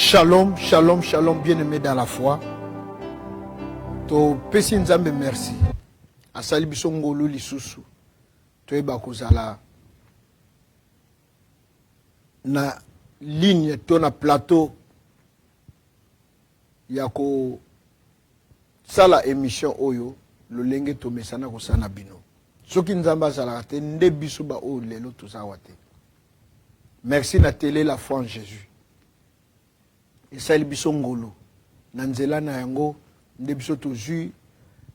Shalom, shalom, shalom, bien-aimés dans la foi. To pesi nzambe merci. Asali biso ngolu lisusu. To eba kozala na ligne to na plateau yako sala émission oyo lolenge to mesana ko sana bino. Soki nzamba sala te nde biso ba o lelo to za wate. Merci na télé la foi en Jésus. Esali biso ngolo na nzela na yango nde biso tozwi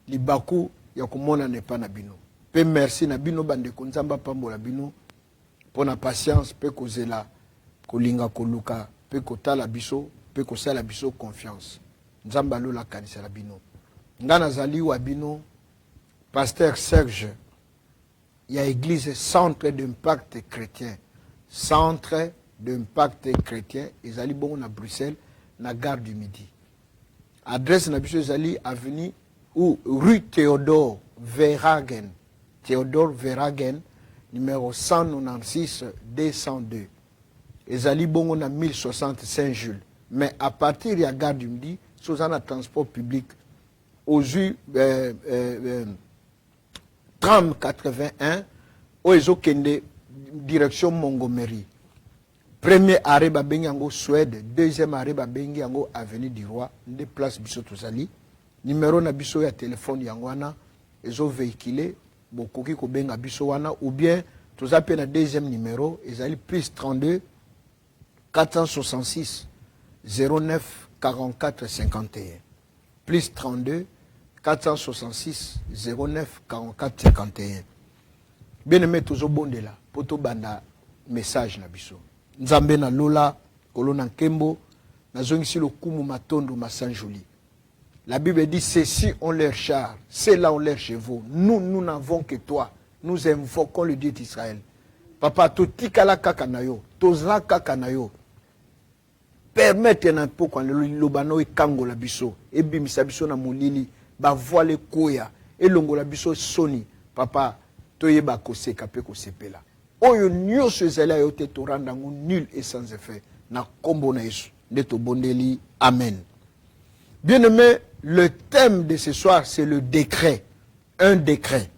libaku ya komona nepa na bino. Pe merci na bino bande konzamba pambola bino pona patience pe kozela kolinga koluka pe kotala biso pe kosala biso confiance. Nzamba lola kanisa la bino. Ngana zali wa bino Pasteur Serge ya église centre d'impact chrétien. Centre d'impact chrétien ezali bongo na Bruxelles na gare du Midi. Adresse na biso ezali avenue ou rue Théodore Verhagen. Théodore Verhagen numéro 196 202. Ezali bongo na 1060 Saint-Jules. Mais à partir de la gare du Midi, sous un transport public aux tram 81 au Ezokende direction Montgomery. Premier arrêt babengi yango Suède, deuxième arrêt babengi yango avenue du Roi, de place biso tozali. Numéro na biso ya téléphone yango wana ezo véhiculé bokoki ko benga biso wana ou bien tozape na deuxième numéro ezali plus 32 466 09 44 51. Plus 32 466 09 44 51. Bien-aimé tozo bondela poto banda message na biso. Nzambe na lola kolona nkembo na zongisi lokumu matondo masanjoli. La Bible dit ceux-ci ont leur char, ceux-là ont leurs chevaux. Nous n'avons que toi. Nous invoquons le Dieu d'Israël. Papa to tikala kakanayo, tozla kakanayo. Permettez na poko le lobano e kango la biso, e bimisa biso na molili, ba voile koya, e longo la biso soni. Papa toyeba koseka pe kosepela. Oyo nyonso ezali ayo te toranda ngu nul et sans effet na kombo na Yesu nde tobondeli amen. Bien-aimé, le thème de ce soir c'est le décret. Un décret.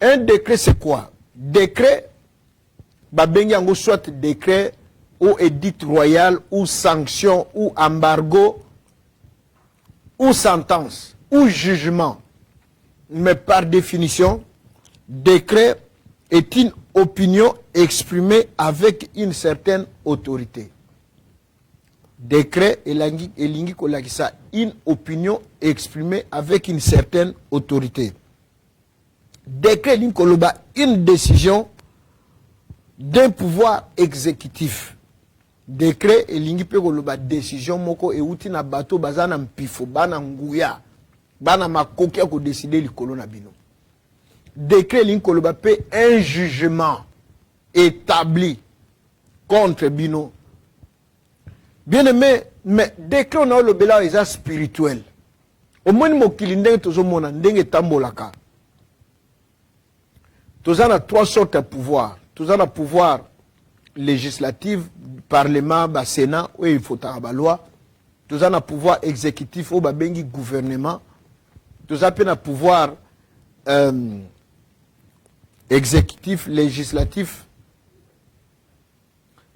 Un décret c'est quoi? Décret babengi yango soit décret ou édit royal ou sanction ou embargo ou sentence ou jugement. Mais par définition, décret est une opinion exprimée avec une certaine autorité. Décret elingi kolakisa une opinion exprimée avec une certaine autorité. Décret elingi koloba une décision d'un pouvoir exécutif. Décret elingi pe koloba décision moko euti na bato bazana mpifo bana nguya bana makoki ko décider likolo na bino. Décret l'inkoloba pe un jugement établi contre bino. Bien-aimé, mais décret on a le bela est spirituel. Au moins mokili ndenge tozomona ndenge tambolaka. Tozana trois sortes de pouvoir. Tozana pouvoir législatif, parlement, ba sénat où il faut ta loi. Tozana pouvoir exécutif au babengi gouvernement. Tozana pouvoir exécutif, législatif.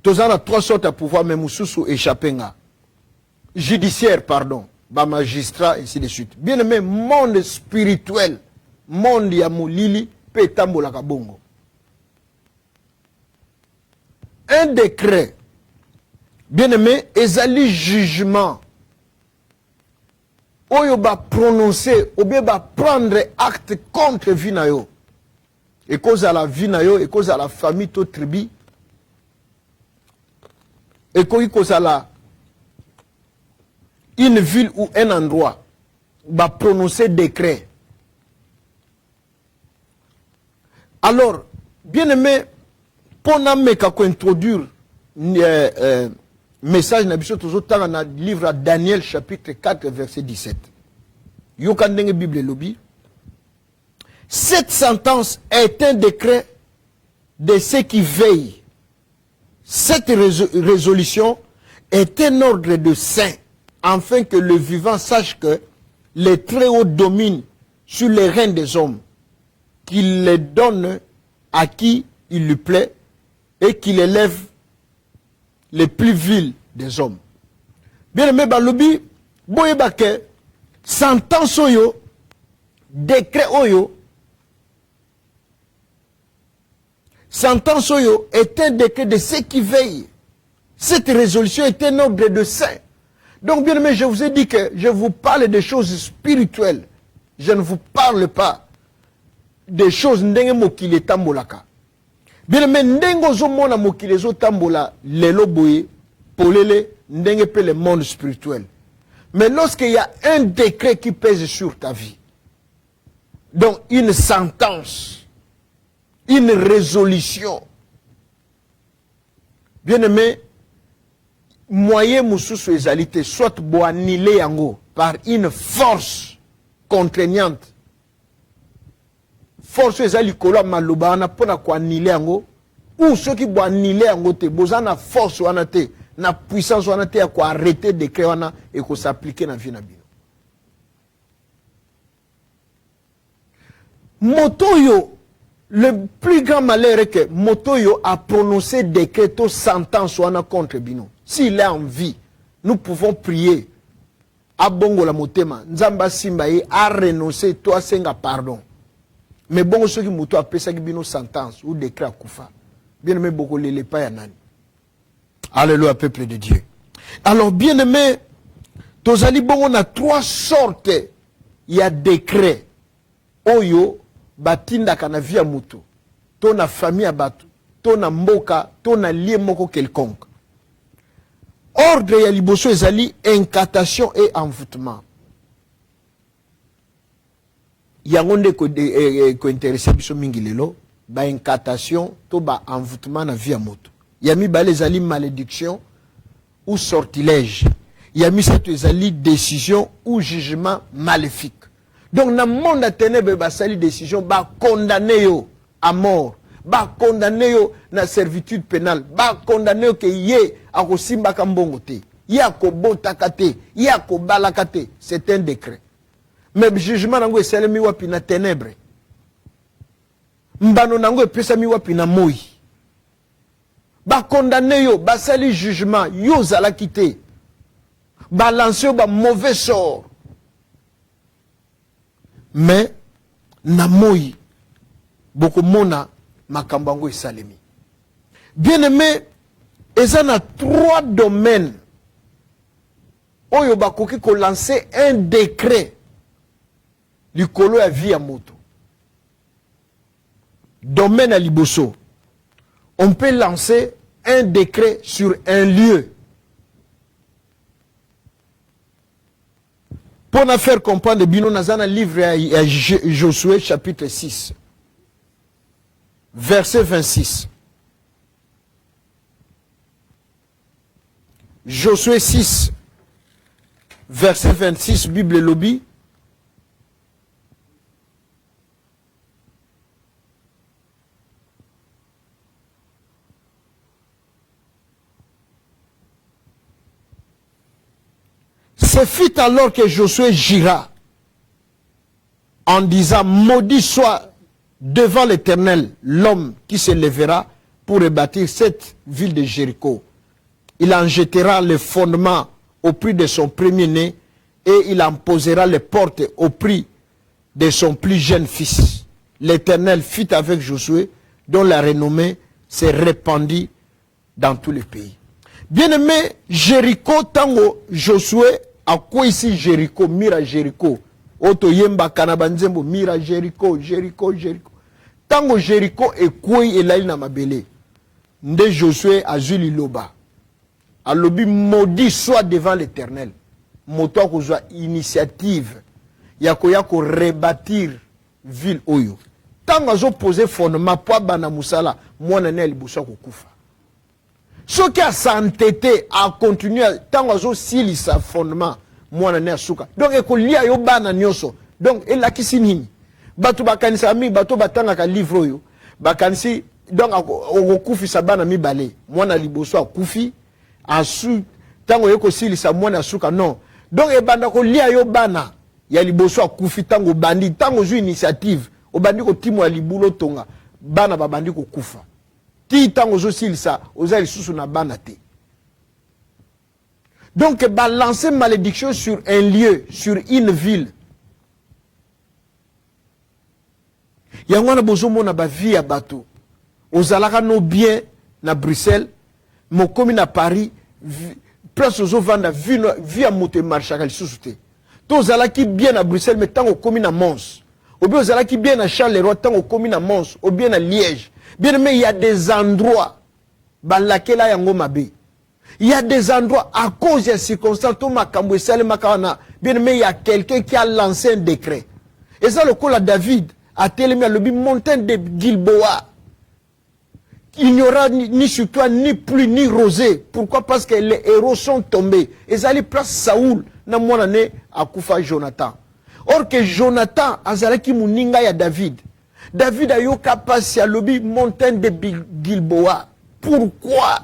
Tous en a trois sortes de pouvoir, mais Moussoussou échappé. Judiciaire, pardon. Ba magistrat, ainsi de suite. Bien aimé, monde spirituel. Monde ya moulili, pétambo la kabongo. Un décret. Bien aimé, ezali jugement. Oyo ba prononcer, ou bien ba prendre acte contre vinayo. Et cause à la vie nayo, et cause à la famille, to tribu, et cause à la une ville ou un endroit, va prononcer décret. Alors, bien aimé, pour nous introduire message na biso toujours dans le livre de Daniel chapitre 4 verset 17. Yokandenge Bible lobby. Cette sentence est un décret de ceux qui veillent. Cette résolution est un ordre de saint, afin que le vivant sache que les Très-Hauts dominent sur les reins des hommes, qu'il les donne à qui il lui plaît et qu'il élève les plus vils des hommes. Bien aimé Balobi, boyebake, sentence oyo, décret oyo, sentence oyo est un décret de ceux qui veillent. Cette résolution est un ordre de saint. Donc bien aimé, je vous ai dit que je vous parle des choses spirituelles. Je ne vous parle pas des choses ndenge mokili tambolaka. Bien aimé, ndenge ozomona mokili zo tambola lelo boye polele ndenge pe le monde spirituel. Mais lorsqu'il y a un décret qui pèse sur ta vie, donc une sentence, une résolution, bien aimé, moyen mususu ezalité, soit bo annuler yango par une force contraignante. Force ezali kola maloba na pona ko annuler yango, ou ceux qui bo annuler yango te bozana force wana te, na puissance wana te ya ko arrêter décret wana et ko s'appliquer na vie na bino. Motoyo, le plus grand malheur est que Motoyo a prononcé décret to sentence wana contre bino. S'il est en vie, nous pouvons prier. Abongo la motema, nzamba simbaye a renoncé, toi senga pardon. Mais bon, ceux qui moutou a pesé bino sentence ou décret à koufa. Bien aimé, beaucoup les pas yanani. Alléluia, peuple de Dieu. Alors, bien aimé, tozali bon, on a trois sortes. Il y a décret. Oyo, batinda kana via moutou. Ton a famille à batu. Ton a mboka, ton a lié moko quelconque. Ordre ya liboso ezali incantation et envoûtement. Yangonde ko intéressé biso mingi lelo ba incantation to ba envoûtement na via moto. Yami ba les ali malédiction ou sortilège. Yami cette ezali décision ou jugement maléfique. Donc dans le monde de ténèbres ba sali décision ba condamner yo à mort. Ba condamné yo na servitude pénale, ba condamné yo que yé a ko simba kambongo te, yé a ko botaka te, yé a ko balaka te, c'est un décret. Mais le jugement nango esalemi wapi na ténèbres. Mbano nango epesami wapi na moi. Ba condamné yo, ba sali jugement, yo zalaki te. Ba lancé yo ba mauvais sort. Mais na moi beaucoup mona makambango et salemi. Bien aimé, ils ont trois domaines. Oyo bakoki ko lancer un décret. Likolo ya vie à moto. Domaine à liboso. On peut lancer un décret sur un lieu. Pour nous faire comprendre, bino nazana livre à Josué chapitre 6. Verset 26. Josué 6, verset 26, Bible lobby. Ce fut alors que Josué gira en disant, maudit soit devant l'Éternel l'homme qui se lèvera pour rebâtir cette ville de Jéricho. Il en jettera les fondements au prix de son premier-né et il en posera les portes au prix de son plus jeune fils. L'Éternel fit avec Josué, dont la renommée s'est répandue dans tout le pays. Bien-aimé, Jéricho, tango Josué, à quoi ici Jéricho, mira Jéricho, Oto yemba kanabanzembo, mira Jéricho, Jéricho, Jéricho. Tango Jéricho et quoi il a na mabele. Nde Josué a zuli loba. A lobi maudit soit devant l'Éternel. Moto kozwa initiative. Yako rebâtir ville oyo. Tango azo poser fondement po bana musala, mwana ne liboso ko kufa. Ce qui a s'entêté à continuer, tango azo sili sa fondement, mwana ne asuka. Donc eko lia yo bana nyoso. Donc el akisi nini? Batu bakanisa mi bato batanga ka livre oyo. Bakanisi donc okufi sabana mi balé. Mwana liboso akufi. Ensuite, tango yeko sili sa mwana suka non. Donc e banda ko lia yo bana ya liboso akufi tango bandi tango ju initiative o bandi ko timo ya libulo tonga bana ba bandi ko kufa. Ti tango zo sili sa ozali susu na bana te. Donc balancer malédiction sur un lieu, sur une ville. Yangwana bozo mona ba vie ya bato. Ozalaka no bien na Bruxelles, mo komi na Paris, place ozo vanda vie à moto marché kali susute. To ozalaki bien na Bruxelles mais tango komi na Mons. Ou bien ozalaki bien na Charleroi tango komi na Mons, ou bien na Liège. Bien mais il y a des endroits balakela yango mabe. Il y a des endroits à cause des circonstances to makambo esale makawana. Bien mais il y a quelqu'un qui a lancé un décret. Et ça le col à David a télémé le montagne de Gilboa. Il n'y aura ni sur toi, ni pluie, ni rosée. Pourquoi? Parce que les héros sont tombés. Et ça allait place Saoul, na monane à Koufa Jonathan. Or que Jonathan, azalaki muninga ya David. David a eu capacité à lobby montagne de Gilboa. Pourquoi?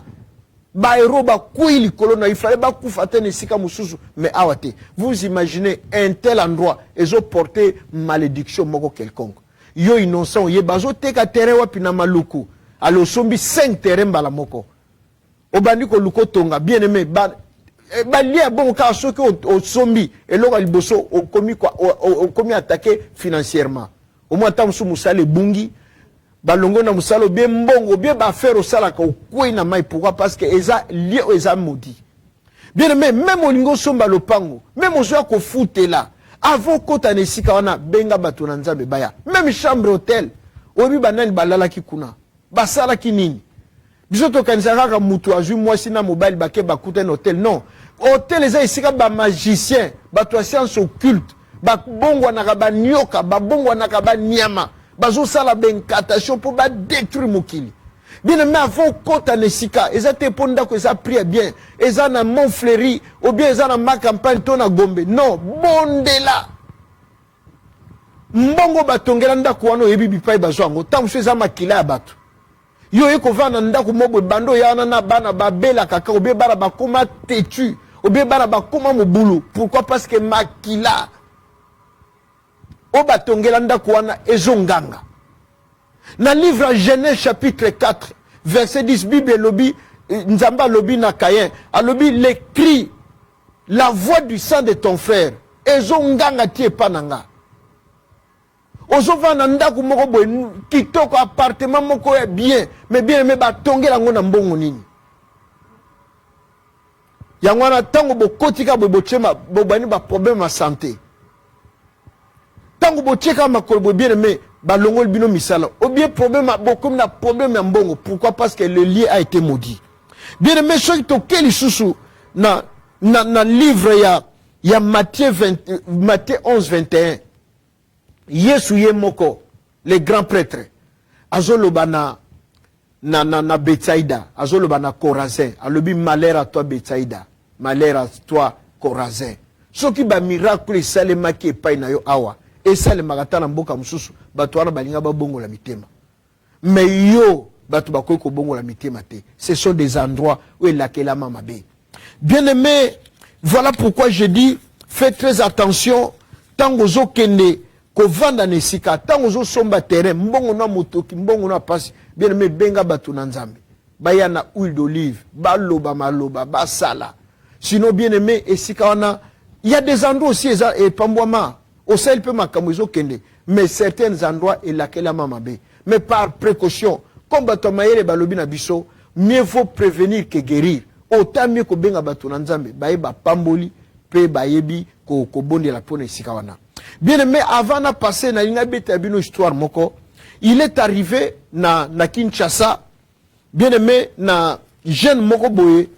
Ba héros ba kouili kolona, il fallait ba Koufa tene sika mususu. Mais awate, vous imaginez un tel endroit, ils ont porté malédiction moko quelconque. Yo innocent, ye bazo teka terre wapi na maluku. Alors, sombi 5 terrains bala moko. Obandi ko luko tonga, bien aimé, lié bon cas ceux qui au sombi, et l'ora liboso, au commis attaqué financièrement. Au moins, tant que musale bungi, balongo na musalo, bien mbongo, bien ba faire au salaka, au koué na mai, pourquoi? Parce que eza lié aux eza maudit. Bien aimé, même au lingo somba le pango, même au soir qu'on foute là, avant kota nesika wana, benga batunanza bebaya, même chambre hôtel, obi banani balala kikuna. Basala kinini bisoto kanisaka ka mutu azu mwasi na mobile bake bakuta un hôtel non hôtel eza isika ba magicien bato science occulte ba bongwa na ba nyoka ba bongwa na ba nyama bazo sala benkatation pour ba détruire mokili bien mais avant kota nesika eza te ponda ko eza prie bien eza na Montfleury ou bien eza na ma campagne to na Gombe non bondela mbongo batongela ndako wana yebi bipai bazo ngo tamso eza makila ya bato. Yo eko vana ndako mobwe bando yana na bana babela kaka obie bara bakoma tetu obie bara bakoma mobulu. Pourquoi? Parce que makila oba tongela ndako wana ezonganga. Na livre Genèse chapitre 4 verset 10 Bible lobi nzamba lobi na Caïn a lobi les cris la voix du sang de ton frère ezonganga tie pananga. Ozova na ndako moko boy kitoko appartement moko ya bien mais bien mais ba tongela ngo na mbongo nini yangwana tango bokotika boy bochema bobani ba problème à santé tango bocheka makolo bien mais ba longol bino misala ou bien problème beaucoup na problème ya mbongo. Pourquoi? Parce que le lien a été maudit. Bien mais ceux qui tokeli susu na livre ya Matthieu 11 21 Yesu ye moko le grand prêtre azoloba na Betsaïda azoloba na Corazin alobi malheur à toi Betsaïda malheur à toi Corazin soki ba miracle salema ki epai na yo awa esalema kata na mboka mususu bato wana balinga babongola mitema mais yo bato bakoki kobongola mitema te. Ce sont des endroits où elakela mabe. Bien aimé, voilà pourquoi je dis faites très attention tango zo kende ko vanda nesika tango zo somba terrain mbongo na motoki mbongo na pasi bien aimé benga batu na nzambe baya na huile d'olive baloba maloba basala sinon bien aimé esika wana il y a des endroits aussi et pambwama au sel peut makambo zo kende mais certains endroits et laquelle mamabe mais par précaution comme bato mayele balobi na biso mieux vaut prévenir que guérir. Autant mieux ko benga batu na nzambe bayeba pamboli pe bayebi ko bondela pona esika wana. Bien aimé, avant de passer na une histoire moko, il est arrivé na Kinshasa, bien aimé, na jeune moko boye,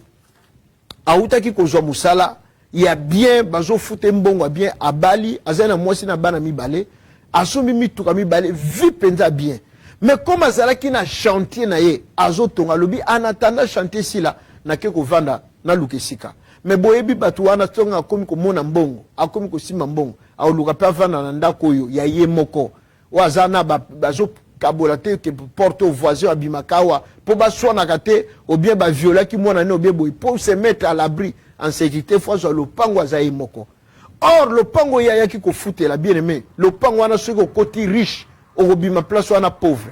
a outaki kozwa musala, il y a bien, bazo fute mbongo, bien, à Bali, azana mwasi na bana mi bale, asumi mi tuka mi bale, vi penza bien. Mais comme azala ki na chantier na ye, azo tonga lobi, en attendant chantier si la, na keko vanda, na lukesika. Mais boyebi batu wana tonga akomi ko mona mbongo, akomi ko sima mbongo, aoluka pa vanda na ndako yo, ya ye moko. Wazana bazo kabolate ke porte au voisin abimakawa, po ba swana kate, ou bien ba viola ki mona ne ou bien boy, pour se mettre à l'abri, en sécurité fois le pango azaï moko. Or le pango yaya qui ko foute la bien aimé, le pango ana ceux qui côté riche, au bima place ana pauvre.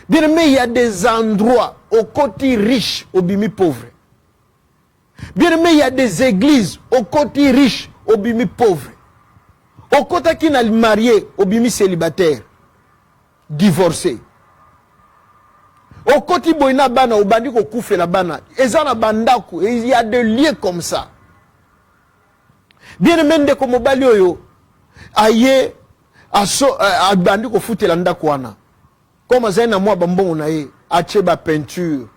Bien aimé, il y a des endroits au côté riche, au bimi pauvre. Bien aimé, il y a des églises au côté riche, au bimi pauvre. Au côté qui n'a marié, au bimi célibataire, divorcé. Au côté boina bana, au bandi ko koufe la bana, ezana bandaku, il y a des lieux comme ça. Bien aimé, ndeko mobali oyo, aye, a bandi ko foute la ndaku wana. Comme ça, na moi bambon na ye, ache ba peinture,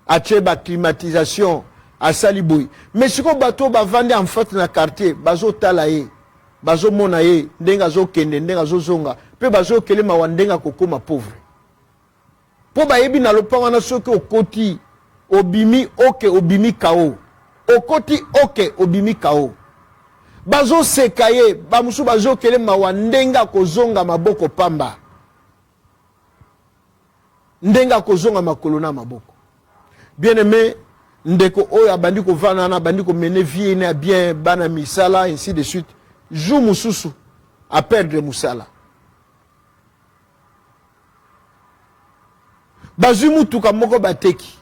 ache ba climatisation, a saliboui. Mais si ko bateau ba vendre en fait na quartier, bazo tala ye, bazo mona ye, ndenga zo kende, ndenga zo zonga, pe bazo kele ma wandenga kokoma pauvre. Po ba yebi na lopango na soki okoti, obimi oke obimi kao. Okoti oke obimi kao. Bazo sekaye, bamusu bazo kele ma wandenga kozonga maboko pamba. Ndenga kozonga makolo na maboko. Bien aimé, ndeko oyo abandi ko vana na bandi ko mener vie na bien bana misala ainsi de suite. Jou mususu à perdre musala. Bazu mutuka moko bateki.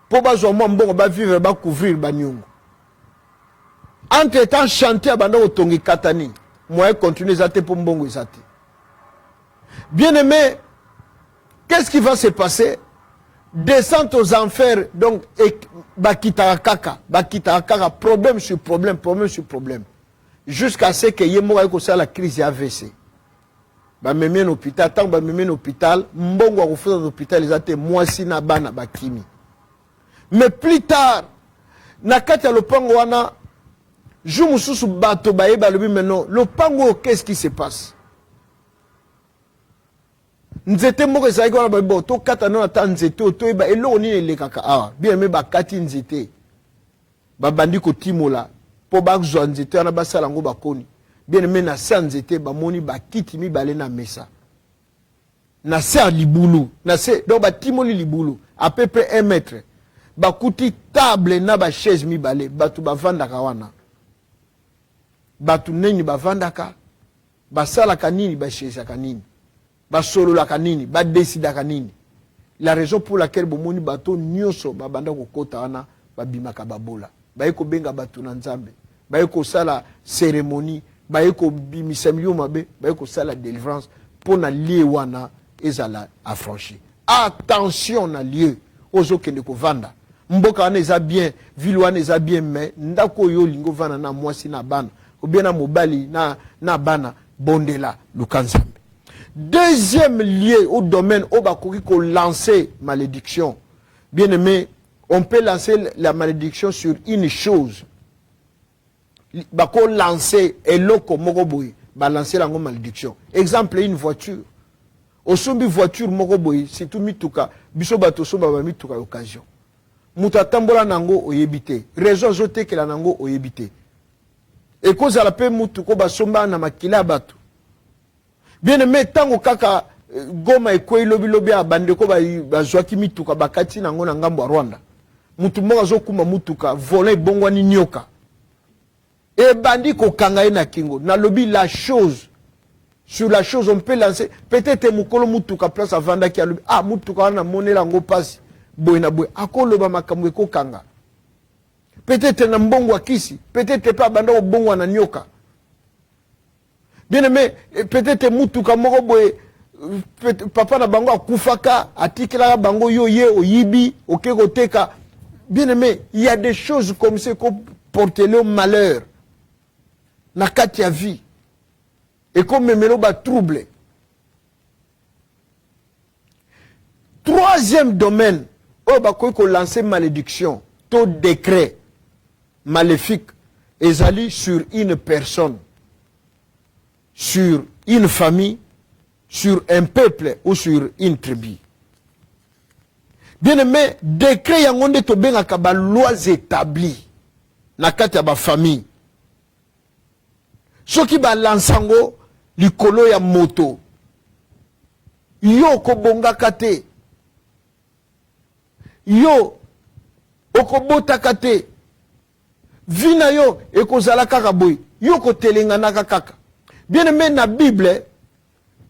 Po bazo mo mbongo ba vivre ba couvrir ba nyungu. Entre temps chanter abanda otongi katani. Moi continuer zate po mbongo zate. Bien aimé, qu'est-ce qui va se passer? Descente aux enfers, donc, bakita kaka, problème sur problème, problème sur problème. Jusqu'à ce que yemo aiko sa la crise AVC. Ba meme en hôpital, tant ba meme en hôpital, mbongo a refusé l'hôpital, ils étaient moisi na bana bakimi. Mais plus tard, na kati ya lopango wana, jou mususu bato baye balobi maintenant, lopango qu'est-ce qui se passe? Nzete moko ezalaki wana babo to kata na ta nzete otoyeba eloko nini elekaka awa bien me bakati nzete babandi kotimola po bazwa nzete wana basala ngo bakoni bien me na sa nzete bamoni bakiti mibale na mesa na sa libulu na se donc batimoli libulu à peu près 1 mètre bakuti table na ba chaise mibale batu bavandaka wana batu neni bavandaka basala kanini ba chaise kanini basolo la kanini, ba décida kanini. La raison pour laquelle bomoni bato nyoso babanda kokota wana babimaka babola. Bayeko benga batu na nzambe. Bayeko sala cérémonie, bayeko bimisa milio mabe, bayeko sala délivrance pour na lié wana ezala affranchi. Attention na lieu ozo kende ko vanda. Mboka wana eza bien, ville wana eza bien mais ndako yo lingo vana na mwasi na bana. Ou bien na mobali na bana bondela lukanzambe. Deuxième lieu au domaine où bakoki ko lancer malédiction. Bien aimé, on peut lancer la malédiction sur une chose. Bako lancer eloko moko boy, ba lancer la malédiction. Exemple une voiture. Osombi voiture moko boy, c'est tout mituka, biso bato so ba mituka occasion. Muta tambola nango oyebite. Raison zote que la nango oyebite. Et cause à la paix mutuko ba somba na makila bato. Bien aimé, tango kaka goma ekwe lobi abandeko ba zwaki mituka bakati nango na ngambo ya Rwanda. Mutu moko azokuma mutuka voler bongwani nyoka. Et bandi ko kanga na kingo. Na lobi la chose. Sur la chose on peut lancer peut-être mukolo mutuka place à vanda ki alobi ah mutuka na monela ngo pasi boy na boy akoloba makamwe ko kanga. Peut-être na mbongo akisi, peut-être pas banda bongo na nyoka. Bien aimé, peut-être mutuka moko boye papa na bango akufaka atikela bango yoye oyibi okekoteka. Bien aimé, il y a des choses comme ça qu'on porte le malheur na kati ya vie et comme memelo ba trouble. Troisième domaine où bakoy ko lancer malédiction, tout décret maléfique ezali sur une personne, sur une famille, sur un peuple ou sur une tribu. Bien aimé, décret yangonde to bengaka ba lois établies na kati ya ba famille. Soki ba lansango likolo ya moto. Yo kobonga kate. Yo okobota kate. Vina yo ekozala kaka boy. Yo ko telengana kaka. Bien aimé na Bible,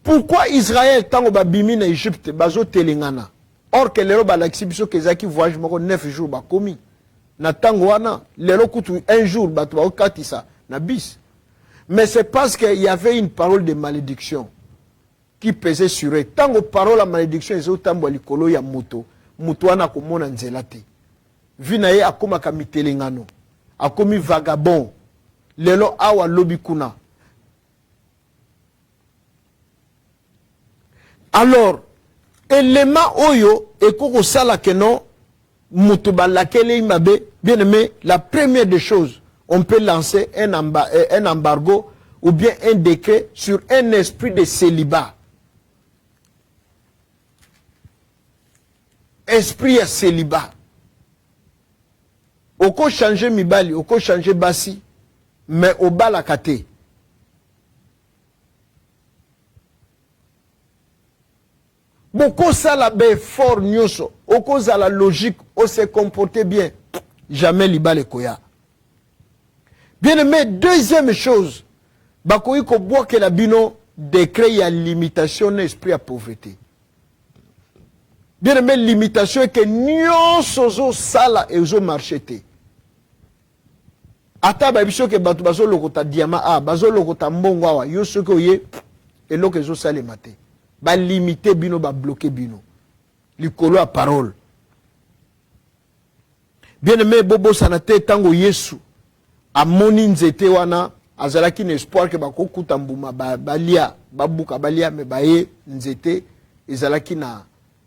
pourquoi Israël tango ba bimi na Égypte bazo telengana? Or que lelo ba laksi biso kezaki voyage moko 9 jours ba komi. Na tango wana lelo kutu un jour bato ba okatisa na bis. Mais c'est parce qu'il y avait une parole de malédiction qui pesait sur eux. Tango parole de malédiction ezo tambo likolo ya moto, moto wana komona nzela te. Vina ye akoma kamitelengano. Akomi vagabond. Lelo awa lobi kuna. Alors, élément oyo ekoko sala keno mutuba lakele imabe, bien aimé, la première des choses, on peut lancer un embargo ou bien un décret sur un esprit de célibat. Esprit à célibat. Oko changer mibali, oko changer basi, mais au bas la kate. Beaucoup ça la bé fort nyoso, oko za la logique, on se comporter bien, jamais liba le koya. Bien aimé, deuxième chose, bakoui ko bois que la bino décret ya limitation d'esprit à pauvreté. Bien aimé, limitation est que nyoso zo sala et zo marchete. Ata ba biso ke batu bazo lokota diama a bazo lokota mbongo awa yo soko ye eloko zo sale mate ba limiter bino ba bloquer bino likolo a parole. Bien aimé, bobo sanate tango Yesu amoni nzete wana azalaki na espoir ke bakokuta mbuma balia babuka balia me baye nzete ezalaki na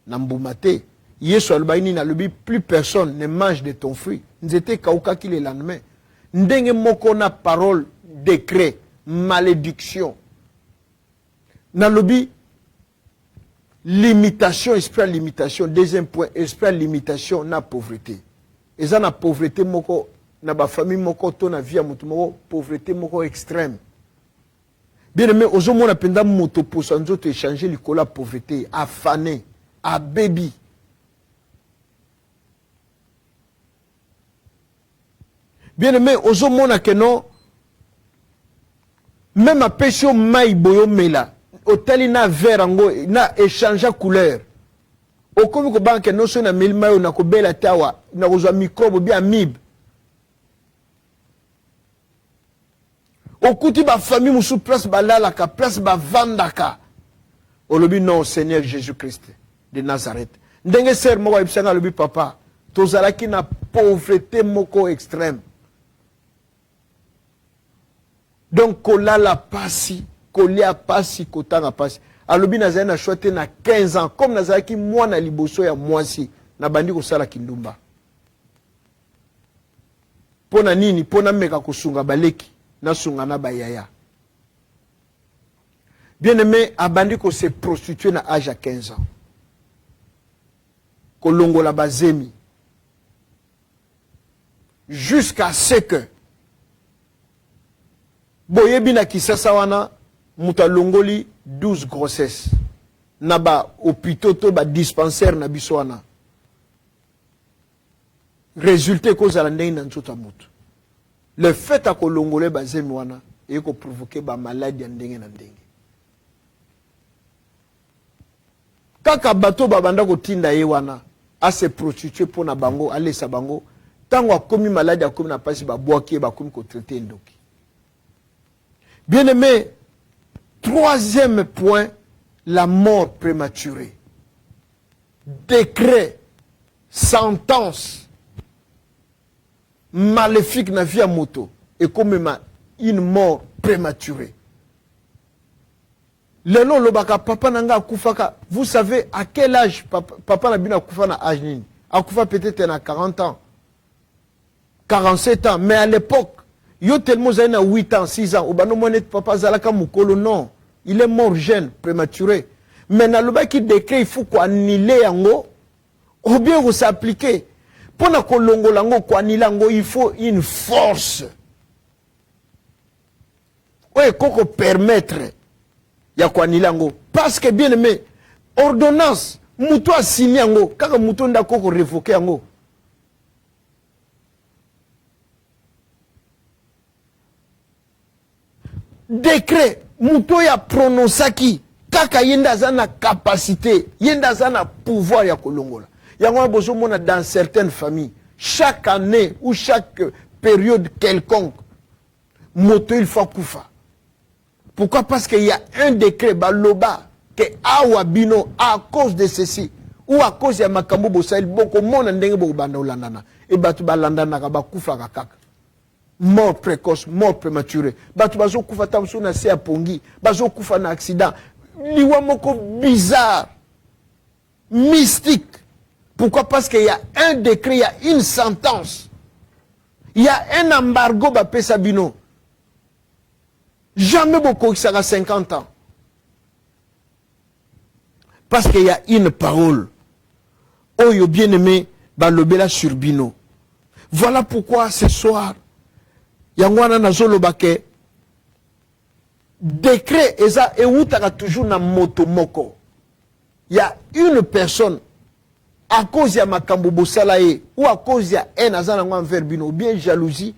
mbuma te. Yesu albaini na lobi plus personne ne mange de ton fruit. Nzete kauka ki le lendemain. Ndenge moko na parole, décret, malédiction. Na lobi, limitation, esprit à limitation. Deuxième point, esprit à limitation na pauvreté. Et ça na pauvreté moko, na ba famille moko, to na vie moko moko, pauvreté moko extrême. Bien aimé, ozo mona penda moto pour sanzo te échanger l'ikola pauvreté, à fané, à baby. Bien aimé, ozo mona que non, même à pécho maï boyo mela, hôtel na vert ango, na échange couleur. Au comme que banque non so na mil mayo na ko bela tawa, na ko microbe bien amib. Au kuti ba famille musu place balala ka place ba vandaka. Au lobi non Seigneur Jésus-Christ de Nazareth. Ndenge ser mo wa ibsanga lobi papa, tozalaki na pauvreté moko extrême. Donc, kola la passi, kolia passi, kotanga passi. Alobi nazali na choite na 15 ans, comme nazali ki moi na liboso ya mwasi, na bandi kosala kindumba. Pona nini, pona meka kusunga baleki, na sunga na bayaya. Bien aimé, abandi ko se prostituer na âge à 15 ans. Kolongo la bazemi. Jusqu'à ce que boyebi na kisasa wana muta longoli 12 grossesses na ba hôpitaux to ba dispensaire na biso wana résultat ko zala ndenge na nzota mutu le fait a ko longole ba zemi wana e ko provoquer ba maladie ya ndenge na ndenge kaka bato babanda ko tinda ye wana a se prostituer pona bango alesa bango tango akomi maladie akomi na pasi ba boaki ba komi ko traiter ndoki. Bien aimé, troisième point, la mort prématurée. Décret, sentence, maléfique na vie à moto, et comme une mort prématurée. Lelo lobaka papa nanga akufaka, vous savez à quel âge papa na bina akufa na âge nini? Akufa peut-être na 40 ans, 47 ans, mais à l'époque, yo tellement zaine à 8 ans, 6 ans, obano monet papa zalaka mukolo non, il est mort jeune, prématuré. Mais na loba qui décret il faut qu'on annule yango ou bien vous s'appliquer. Pour na kolongo lango qu'on annule yango, il faut une force. Ouais, qu'on permettre ya qu'on annule yango parce que bien aimé, ordonnance muto a signé yango, kaka muto nda koko révoquer yango. décret muto ya prononcaki kaka yenda zana capacité yenda zana pouvoir ya kolongola yango bozo mona dans certaines familles chaque année ou chaque période quelconque moto il faut kufa. Pourquoi? Parce qu'il y a un décret baloba que awa bino à cause de ceci ou à cause ya makambo bosail boko mona ndenge bo banda olandana et batu balandana ka bakufa kaka mort précoce, mort prématurée. Batu bazo kufa tamso na se apongi, bazo kufa na accident. Liwa moko bizarre, mystique. Pourquoi? Parce qu'il y a un décret, il y a une sentence. Il y a un embargo bapé Sabino. Jamais beaucoup qui sera 50 ans. Parce qu'il y a une parole. Oh, yo bien-aimé, balobela sur Bino. Voilà pourquoi ce soir, Yangwana Nazolo Bake, décret, eza eutaka toujours na moto moko. Il y a une personne, à cause de makambo bosalaye, ou à cause de haine envers Bino, ou bien jalousie,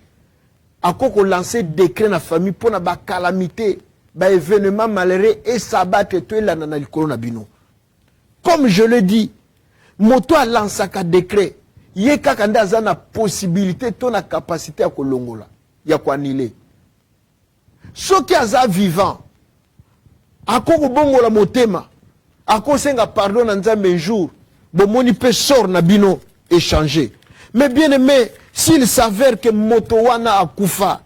à cause de lancer décret na famille pour na ba calamité, ba événement malheureux et s'abattre tout la na likolo na Bino. Comme je le dis, moto a lancé un décret, yé kakanda zana possibilité, ton a capacité à kolongola. Ya kwa nile. Ce qui est vivant, à quoi bongo la motema, à quoi senga pardon dans un jour, bon moni peut sort na bino échanger. Mais bien aimé, s'il s'avère que motowana a kufa,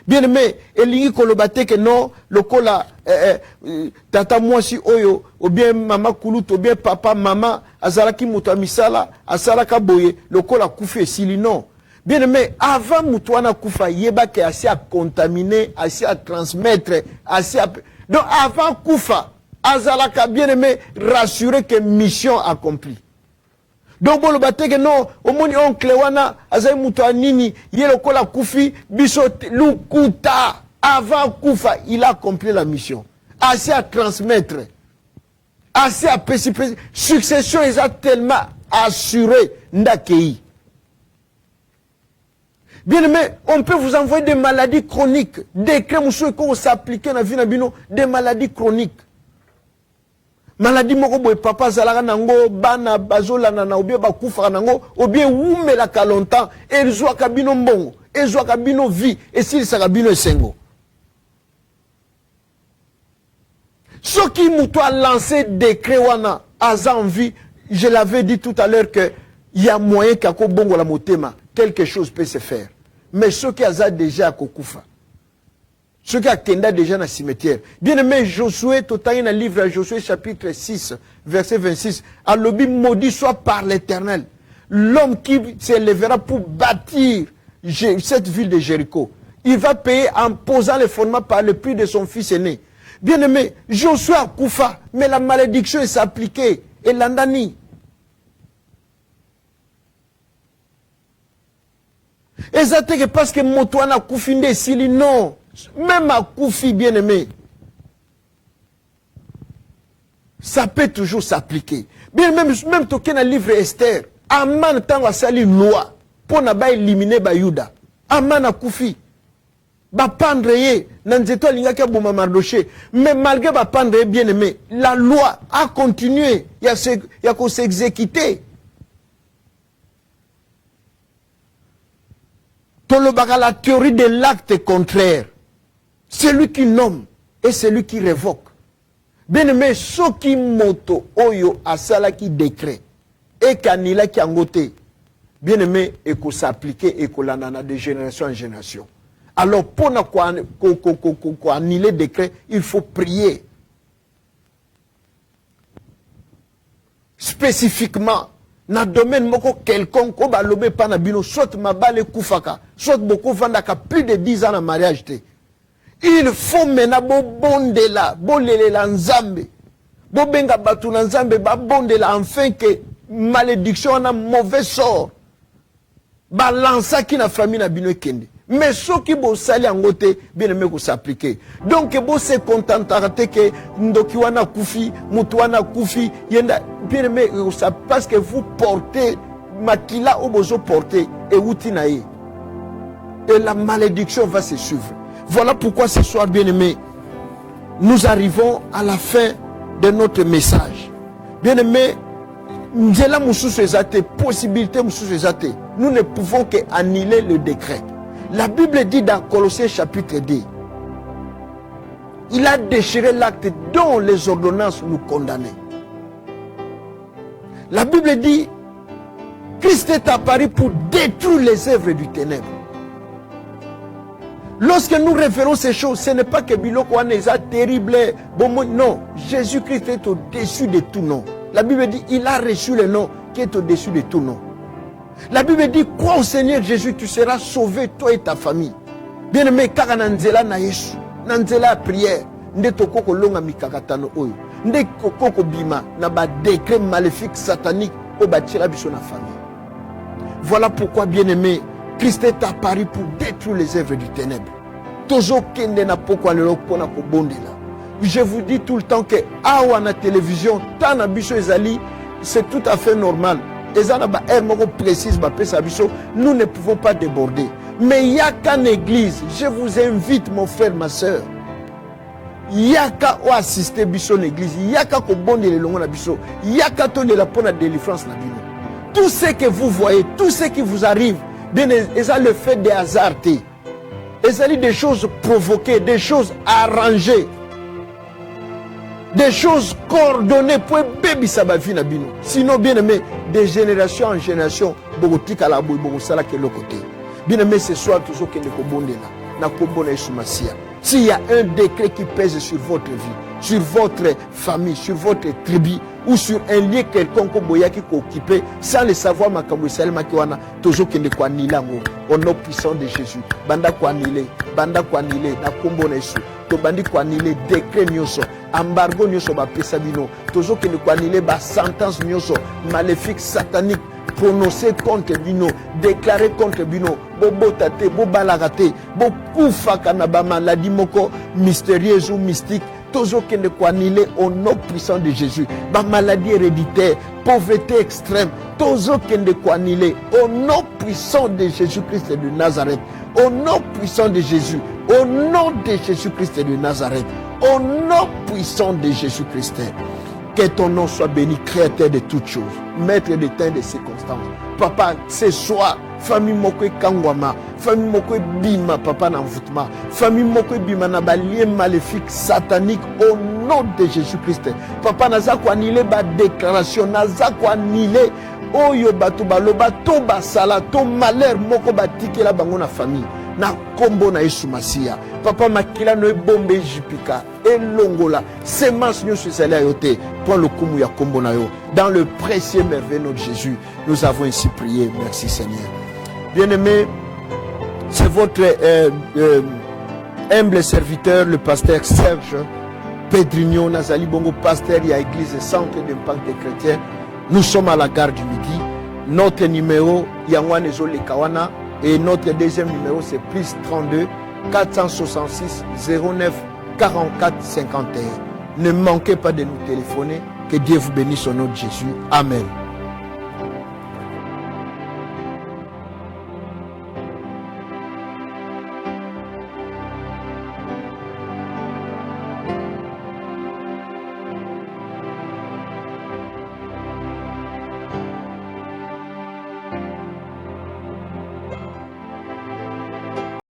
bien aimé, elingi kolobate que non, le kola tata mwasi oyo, ou bien mama kuluto, ou bien papa, mama, azalaki moto misala, azalaka boye, le kola kufe sili non. Bien aimé, avant Moutouana Koufa, yeba qui est assez à contaminer, assez à transmettre, assez à... Donc avant Koufa, Azalaka bien aimé, rassurer que mission accomplie. Donc bon le bâté que non, au moins oncle wana, Azay Moutouanini, Yelokola Koufi, Bisot Lukuta, avant Koufa, il a accompli la mission. Assez à transmettre, assez à précipiter. Succession, ils ont tellement assuré Ndakei. Bien aimé, on peut vous envoyer des maladies chroniques, des crèmes qui s'appliquent dans la vie, des maladies chroniques. Maladie moko boy papa zalaka nango bana bazola nana ou bien bakufa nango ou bien wumelaka longtemps et zwa kabino mbongo et zwa kabino vie et s'il sakabino esengo. Ce qui mouto a lancé décret wana aza en vie, je l'avais dit tout à l'heure que il y a moyen qu'ako bongo la motema quelque chose peut se faire. Mais ceux qui ont déjà à Kokufa, ceux qui ont déjà dans le cimetière. Bien aimé, Josué, tout dans le livre de Josué, chapitre 6, verset 26, à l'objet maudit soit par l'Éternel, l'homme qui s'élèvera pour bâtir cette ville de Jéricho. Il va payer en posant les fondements par le prix de son fils aîné. Bien aimé, Josué a Koufa, mais la malédiction est appliquée. Et l'andani. Exactement parce que Motoana Koufinde Sili, non. Même à Koufi, bien aimé. Ça peut toujours s'appliquer. Bien même toqué dans le livre Esther. Aman tango sali loi. Pour ne pas éliminer Bayuda. Aman a Koufi. Ba pandreye. Nanzeto lingaka bouma mardoché. Mais malgré ba pandreye, bien aimé. La loi a continué. Il y a qu'on s'exécuter. La théorie de l'acte contraire. Celui qui nomme et celui qui révoque. Bien aimé, ce qui moto oyo asala qui décret et kanila qui angote. Bien aimé, et qu'on s'applique et qu'on l'anana de génération en génération. Alors pour qu'on annuler le décret, il faut prier. Spécifiquement. Na domaine moko quelconque ko ba lobé pa na bino soit mabale kufaka soit beaucoup vandaka plus de 10 ans en mariage te. Il faut mena bo bondela bolelela nzambe bo benga batu na nzambe ba bondela afin que malédiction na mauvais sort ba lança qui na famille na bino kende. Mais ceux qui bo sali angote bien aimé ko s'appliquer. Donc bo se contenter que ndoki wana kufi, mutu wana kufi, yenda bien aimé parce que vous portez makila ou bozo porter et outinae. Et la malédiction va se suivre. Voilà pourquoi ce soir, bien-aimés, nous arrivons à la fin de notre message. Bien-aimés, possibilité, nous ne pouvons qu'annuler le décret. La Bible dit dans Colossiens chapitre 2, il a déchiré l'acte dont les ordonnances nous condamnaient. La Bible dit, Christ est apparu pour détruire les œuvres du ténèbre. Lorsque nous référons ces choses, ce n'est pas que Biloko est terrible. Non, Jésus-Christ est au-dessus de tout nom. La Bible dit, il a reçu le nom qui est au-dessus de tout nom. La Bible dit, crois au Seigneur Jésus, tu seras sauvé, toi et ta famille. Bien-aimé, car nanzela na Yesu, nanzela prière, nde tokoko longa mikakatano oyo, nde kokoko bima na ba décret maléfique satanique au batira biso na famille. Voilà pourquoi, bien-aimé, Christ est apparu pour détruire les œuvres du ténèbre. Tozo kende na poko alelo pona ko bondela. Je vous dis tout le temps que awa na télévision, tana biso ezali, c'est tout à fait normal. Nous ne pouvons pas déborder. Mais il n'y a qu'en église. Je vous invite, mon frère, ma soeur. Il n'y a qu'à assister à l'église. Il n'y a qu'à bondir les longs. Il n'y a qu'à donner la délivrance. Tout ce que vous voyez, tout ce qui vous arrive, c'est le fait des hasards. C'est des choses provoquées, des choses arrangées. Des choses coordonnées pour bébé sabavina bino. Sinon, bien aimé, de génération en génération, bogotika à la boue, bogosala que le côté. Bien aimé, ce soir, toujours qu'il ne kobonde là, na kobona isumasia. S'il y a un décret qui pèse sur votre vie, sur votre famille, sur votre tribu, ou sur un lieu quelconque boya qui occupé, sans le savoir, ma kamouissel makiwana, toujours qu'il ne kwa nilango, au nom puissant de Jésus. Banda kwa nile, na kombona isu. Tobandi kwa nile, décret nyoso, embargo nyoso ba pesa bino, toujours qu'il ne kwa nile, ba sentence nyoso, maléfique, satanique, prononcé contre bino, déclaré contre bino, bo botate, bo balagate, bo kufa kanaba maladie moko, mystérieuse ou mystique, toujours qu'il ne kwa nile, au nom puissant de Jésus, ba maladie héréditaire, pauvreté extrême, toujours qu'il ne kwa nile, au nom puissant de Jésus-Christ de Nazareth, au nom puissant de Jésus, au nom de Jésus-Christ de Nazareth, au nom puissant de Jésus-Christ. Que ton nom soit béni, créateur de toutes choses, maître des temps et des circonstances. Papa, ce soir, famille moko kangwama, famille moko bima, papa n'envoûtement, famille moko bima na balien maléfique, satanique, au nom de Jésus-Christ. Papa naza ko annulé ba déclaration, naza ko annulé oyo bato baloba to basala to malheur moko batikela bango na famille. Na kombo na Yesu Masia. Papa makila no bombe jipika elongola semence nyoso ezali yote prends le kumu ya kombo na yo dans le précieux merveilleux nom de Jésus. Nous avons ainsi prié. Merci Seigneur. Bien-aimé, c'est votre humble serviteur le pasteur Serge Pedrignon Nazali Bongo, pasteur de l'église Centre d'Impact des Chrétiens. Nous sommes à la gare du Midi. Notre numéro Yangwane Zole Kawana. Et notre deuxième numéro, c'est plus 32 466 09 44 51. Ne manquez pas de nous téléphoner. Que Dieu vous bénisse au nom de Jésus. Amen.